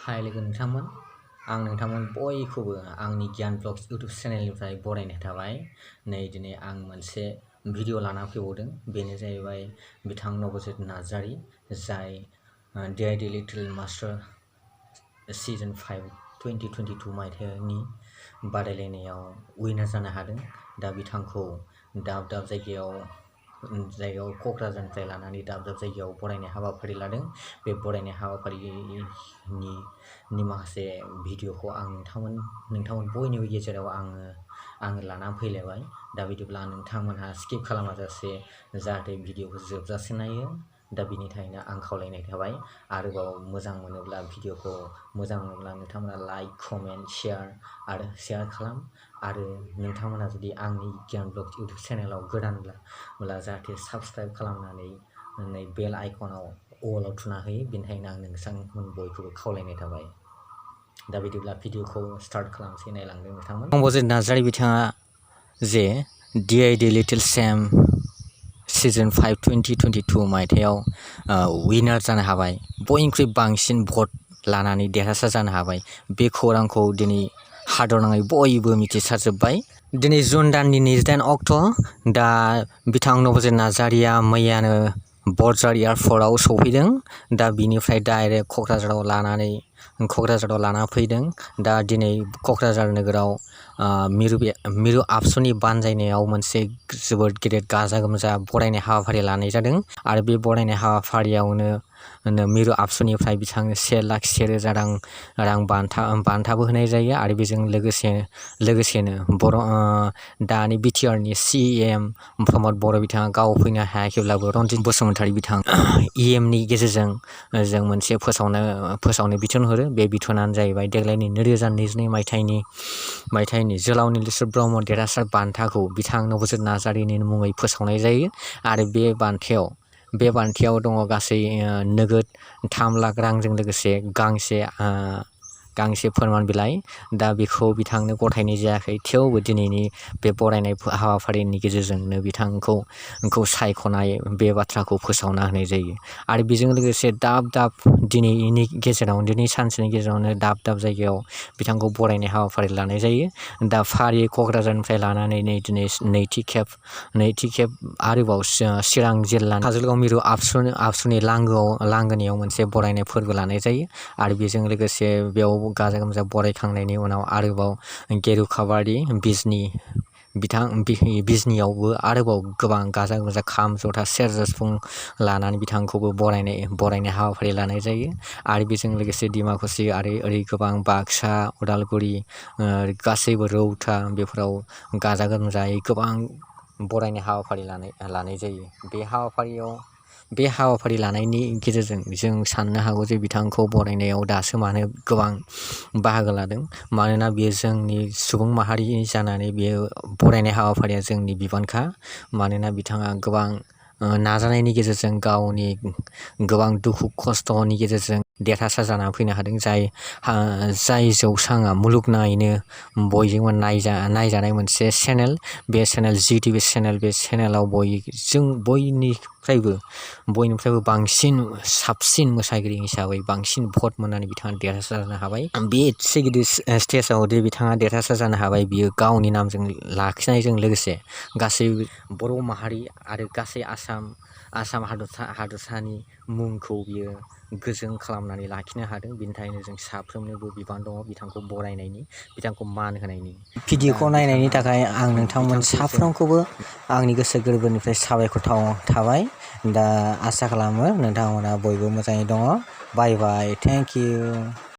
हाय लोगो नोंथांमोन आं नोंथांमोन बयखौबो आंनि गियान ब्लग्स इउटुब चेनेलनिफ्राय बरायनाय थाबाय। नै दिनै आं मोनसे भिडिअ लाना फैबावदों। बेनो जाहैबाय बिथां नबजित नार्जारी, जाय DID लिटिल मास्टार सिजन 5 2022 मायथाइनि बादायलायनायाव उइनार जानो हादों। दा बिथांखौ दाब दाब जायगायाव क'क्राझारनिफ्राय लानानै दाब दाब जायगायाव बरायनाय हाबाफारि लादों। बे बरायनाय हाबाफारिनि माखासे भिडिअखौ आं नोंथांमोन बयनिबो गेजेराव आङो लाना फैलायबाय। दा बिदिब्ला नोंथांमोनहा स्किप खालामाजासे जाहाथे भिडिअखौ जोबजासिम नायो। दा बिनि थाखायनो आं खावलायनाय थाबाय। आरोबाव भिडिअखौ मोजां मोनोब्ला नोंथांमोना लाइक, कमेन्ट, शेयार खालाम। आरो नोंथांमोना जुदि आंनि गियान ब्लग्स इउटुब चेनेलाव गोदानब्ला जाहाथे साबस्क्राइब खालामनानै बेल आइकनाव अलाव थुना होयो। बेनिखायनो आं नोंथांमोन बयखौबो खावलायनाय थाबाय। दा बिदिब्ला भिडिअखौ स्टार्ट खालामसै, नायलांदो नोंथांमोन। नबजित नार्जारी बिथाङा जे DID लिटिल सेम सिजन 5 2022 मायथाइयाव उइनार जानो हाबाय। बयनिख्रुइ बांसिन भट लानानै देरहासार जानो हाबाय। बे खौरांखौ दिनै हादरनाङै बयबो मिथिसारजोब्बाय। दिनै जुन दाननि 28 अक्ट'। दा बिथां नबजित नार्जारीया मैयानो बरझार एयारपर्टआव सफैदों। दा बिनिफ्राय डाइरेक्ट क'क्राझाराव लाना फैदों। दा दिनै क'क्राझार नोगोराव मिरु आबसुनि बानजायनायाव मोनसे जोबोद गेदेर गाजा गोमजा बरायनाय हाबाफारि लानाय जादों। आरो बे बरायनाय हाबाफारियावनो मिरु आबसुनिफ्राय बिथांनो 1,01,000 रां बान्थाबो होनाय जायो। आरो बेजों लोगोसेनो दानि बिटिआरनि CM प्रमद बर' बिथाङा गाव फैनो हायाखैब्लाबो रन्जित बसुमतारी बिथां EMनि गेजेरजों जों मोनसे फोसावनो बिथोन हरो। बे बिथोनानो जाहैबाय देग्लायनि 2022 मायथाइनि जोलाव नीलेश्वर ब्रह्म देरहासार बान्थाखौ बिथां नबजित नार्जारीनि मुङै फोसावनाय जायो। आरो बे बान्थायाव दङ गासै नोगोद 3 लाख रांजों लोगोसे गांसे फोरमान बिलाइ। दा बेखौ बिथांनो गथायनाय जायाखै, थेवबो दिनैनि बे बरायनाय हाबाफारिनि गेजेरजोंनो बिथांखौ सायख'नाय बे बाथ्राखौ फोसावना होनाय जायो। आरो बेजों लोगोसे दिनैनि सानसेनि गेजेरावनो दाब दाब जायगायाव बिथांखौ बरायनाय हाबाफारि लानाय जायो। दा फारियै क'क्राझारनिफ्राय लानानै दिनै नैथि खेब आरोबाव चिरां जिल्लानि काजलगाव मिरु आबसुनि लांगोनायाव मोनसे बरायनाय फोरबो लानाय जायो। आरो बेजों लोगोसे बेयाव गाजा गोमजा बरायखांनायनि उनाव आरोबाव गेरुकाबारि बिजनियावबो आरोबाव गोबां गाजा गोमजा खाम, जथा, सेरजा, सिफुं लानानै बिथांखौबो बरायनाय हाबाफारि लानाय जायो। आरो बेजों लोगोसे डिमाकुसि आरो ओरै गोबां बाक्सा, उदालगुरि, गासैबो रौता बेफोराव गाजा गोमजायै गोबां बरायनाय हाबाफारि लानाय जायो। बे हाबाफारि लानायनि गेजेरजों जों साननो हागौ जे बिथांखौ बरायनायाव दासो मानो गोबां बाहागो लादों। मानोना बेयो जोंनि सुबुं माहारि जानानै बेयो बरायनाय हाबाफारिया जोंनि बिबानखा। मानोना बिथाङा गोबां नाजानायनि गेजेरजों गावनि गोबां दुखु खस्थ'नि गेजेरजों देरहासार जानानै फैनो हादों। जाय जौसाङा मुलुगनाङैनो बयजोंबो नायजानाय मोनसे चेनेल, बे चेनेल GTV चेनेल। बे चेनेलाव बयनिफ्रायबो बांसिन साबसिन मोसागिरि हिसाबै बांसिन भट मोननानै बिथाङा देरहासार जानो हाबाय। बे गिदिर स्टेजाव बिथाङा देरहासार जानो हाबाय, बियो गावनि नामजों लाखिनायजों लोगोसे गासै बर' माहारि आरो गासै आसाम हादरसानि मुंखौ बियो गोजों खालामनानै लाखिनो हादों। बिनि थाखायनो जों साफ्रोमनोबो बिबान दङ बिथांखौ बरायनायनि, बिथांखौ मान होनायनि। भिडिअखौ नायनायनि थाखाय आं नोंथांमोन साफ्रोमखौबो आंनि गोसो गोरबोनिफ्राय साबायखर थाबाय। दा आसा खालामो नोंथांमोना बयबो मोजाङै दङ। बाय बाय, थेंक इउ।